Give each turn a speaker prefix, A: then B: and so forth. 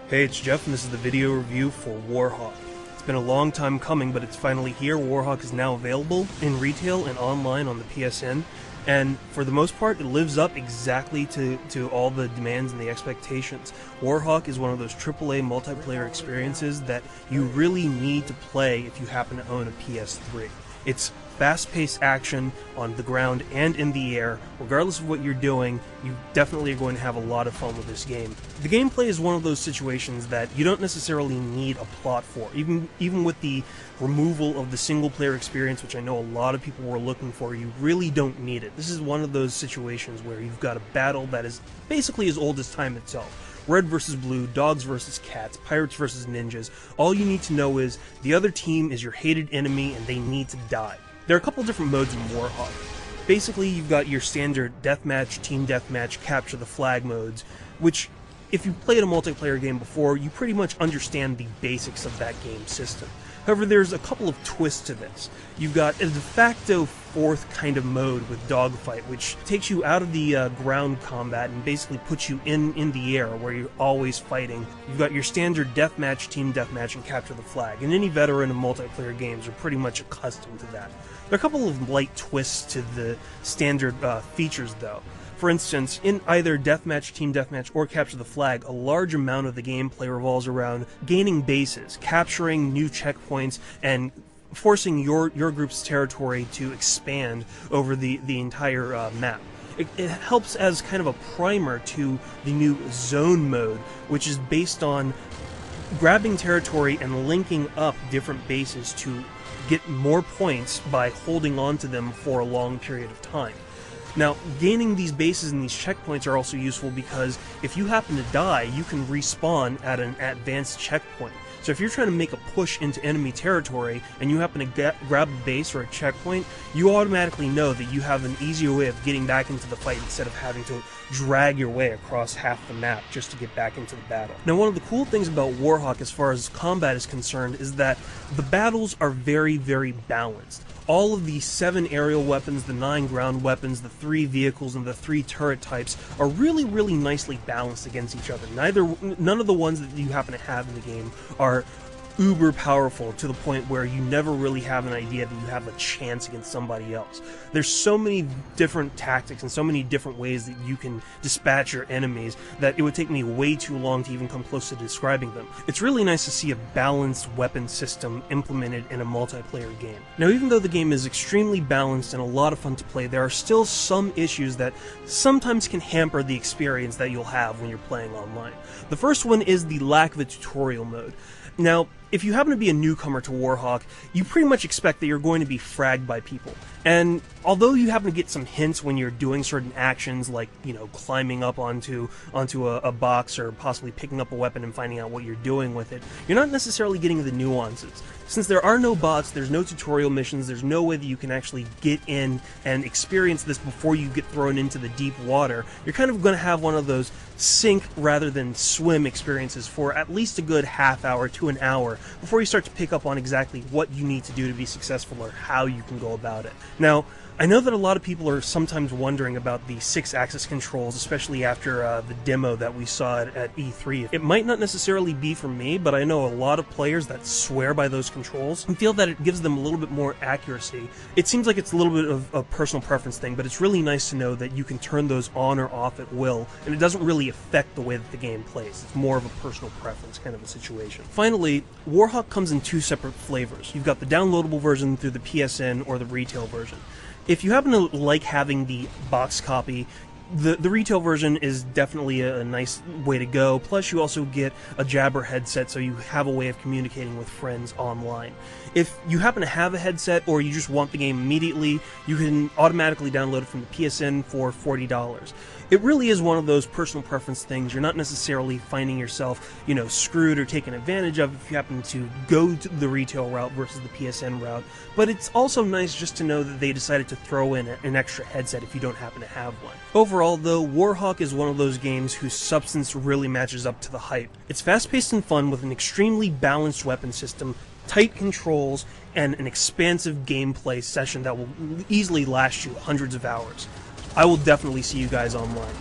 A: Hey, it's Jeff, and this is the video review for Warhawk. It's been a long time coming, but it's finally here. Warhawk is now available in retail and online on the PSN, and for the most part, it lives up exactly to all the demands and the expectations. Warhawk is one of those AAA multiplayer experiences that you really need to play if you happen to own a PS3. It's fast-paced action on the ground and in the air. Regardless of what you're doing, you definitely are going to have a lot of fun with this game. The gameplay is one of those situations that you don't necessarily need a plot for. Even with the removal of the single-player experience, which I know a lot of people were looking for, you really don't need it. This is one of those situations where you've got a battle that is basically as old as time itself. Red versus blue, dogs versus cats, pirates versus ninjas. All you need to know is the other team is your hated enemy and they need to die. There are a couple different modes in Warhawk. Basically, you've got your standard deathmatch, team deathmatch, capture the flag modes, which, if you've played a multiplayer game before, you pretty much understand the basics of that game system. However, there's a couple of twists to this. You've got a de facto fourth kind of mode with Dogfight, which takes you out of the ground combat and basically puts you in the air, where you're always fighting. You've got your standard deathmatch, team deathmatch, and capture the flag, and any veteran of multiplayer games are pretty much accustomed to that. There are a couple of light twists to the standard features, though. For instance, in either Deathmatch, Team Deathmatch, or Capture the Flag, a large amount of the gameplay revolves around gaining bases, capturing new checkpoints, and forcing your group's territory to expand over the entire map. It helps as kind of a primer to the new Zone mode, which is based on grabbing territory and linking up different bases to get more points by holding on to them for a long period of time. Now, gaining these bases and these checkpoints are also useful because if you happen to die, you can respawn at an advanced checkpoint. So if you're trying to make a push into enemy territory and you happen to grab a base or a checkpoint, you automatically know that you have an easier way of getting back into the fight instead of having to drag your way across half the map just to get back into the battle. Now, one of the cool things about Warhawk as far as combat is concerned is that the battles are very, very balanced. All of the 7 aerial weapons, the 9 ground weapons, the 3 vehicles, and the 3 turret types are really, really nicely balanced against each other. None of the ones that you happen to have in the game are uber powerful to the point where you never really have an idea that you have a chance against somebody else. There's so many different tactics and so many different ways that you can dispatch your enemies that it would take me way too long to even come close to describing them. It's really nice to see a balanced weapon system implemented in a multiplayer game. Now, even though the game is extremely balanced and a lot of fun to play, there are still some issues that sometimes can hamper the experience that you'll have when you're playing online. The first one is the lack of a tutorial mode. Now, if you happen to be a newcomer to Warhawk, you pretty much expect that you're going to be fragged by people. And although you happen to get some hints when you're doing certain actions, like, climbing up onto a box or possibly picking up a weapon and finding out what you're doing with it, you're not necessarily getting the nuances. Since there are no bots, there's no tutorial missions, there's no way that you can actually get in and experience this before you get thrown into the deep water, you're kind of going to have one of those sink rather than swim experiences for at least a good half hour to an hour before you start to pick up on exactly what you need to do to be successful or how you can go about it. Now, I know that a lot of people are sometimes wondering about the 6-axis controls, especially after the demo that we saw at E3. It might not necessarily be for me, but I know a lot of players that swear by those controls and feel that it gives them a little bit more accuracy. It seems like it's a little bit of a personal preference thing, but it's really nice to know that you can turn those on or off at will, and it doesn't really affect the way that the game plays. It's more of a personal preference kind of a situation. Finally, Warhawk comes in 2 separate flavors. You've got the downloadable version through the PSN or the retail version. If you happen to like having the box copy, the retail version is definitely a nice way to go. Plus, you also get a Jabber headset, so you have a way of communicating with friends online. If you happen to have a headset or you just want the game immediately, you can automatically download it from the PSN for $40. It really is one of those personal preference things. You're not necessarily finding yourself, screwed or taken advantage of if you happen to go to the retail route versus the PSN route. But it's also nice just to know that they decided to throw in an extra headset if you don't happen to have one. Overall, though, Warhawk is one of those games whose substance really matches up to the hype. It's fast-paced and fun with an extremely balanced weapon system, tight controls, and an expansive gameplay session that will easily last you hundreds of hours. I will definitely see you guys online.